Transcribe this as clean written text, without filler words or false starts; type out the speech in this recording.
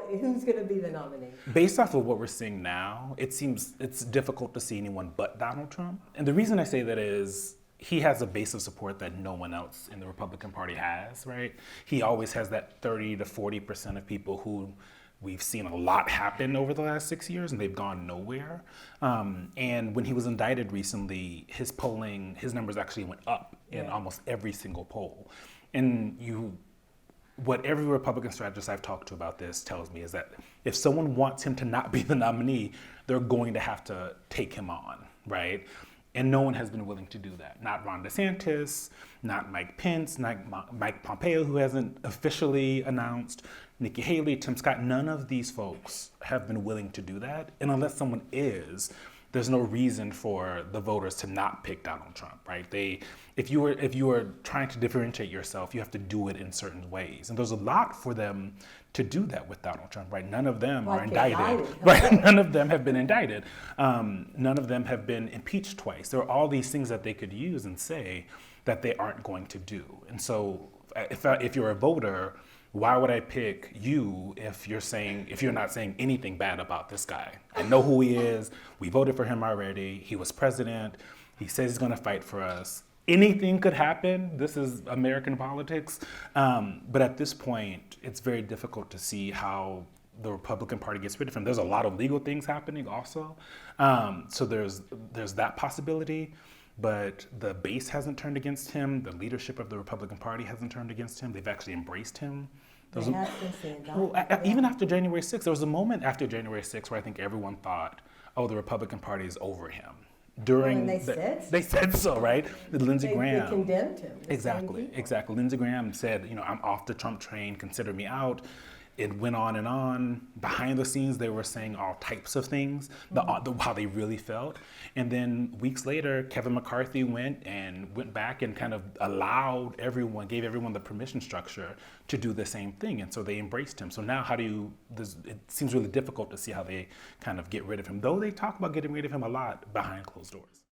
who's going to be the nominee? Based off of what we're seeing now, it seems it's difficult to see anyone but Donald Trump. And the reason I say that is he has a base of support that no one else in the Republican Party has, right? He always has that 30 to 40% of people who we've seen a lot happen over the last 6 years, and they've gone nowhere. And when he was indicted recently, his numbers actually went up in almost every single poll. And what every Republican strategist I've talked to about this tells me is that if someone wants him to not be the nominee, they're going to have to take him on, right? And no one has been willing to do that. Not Ron DeSantis, not Mike Pence, not Mike Pompeo, who hasn't officially announced, Nikki Haley, Tim Scott, none of these folks have been willing to do that. And unless someone is, there's no reason for the voters to not pick Donald Trump, right? If you were trying to differentiate yourself, you have to do it in certain ways. And there's a lot for them to do that with Donald Trump, right? None of them are indicted, right? None of them have been indicted. None of them have been impeached twice. There are all these things that they could use and say that they aren't going to do. And so if you're a voter, why would I pick you if you're not saying anything bad about this guy? I know who he is. We voted for him already. He was president. He says he's going to fight for us. Anything could happen. This is American politics. But at this point, it's very difficult to see how the Republican Party gets rid of him. There's a lot of legal things happening also. So there's that possibility. But the base hasn't turned against him. The leadership of the Republican Party hasn't turned against him. They've actually embraced him. Even after January 6th, there was a moment after January 6th where I think everyone thought, oh, the Republican Party is over him. They said so, right? Lindsey Graham. They condemned him. Exactly. Lindsey Graham said, I'm off the Trump train, consider me out. It went on and on. Behind the scenes, they were saying all types of things, how they really felt. And then weeks later, Kevin McCarthy went back and kind of gave everyone the permission structure to do the same thing. And so they embraced him. So now it seems really difficult to see how they kind of get rid of him, though they talk about getting rid of him a lot behind closed doors.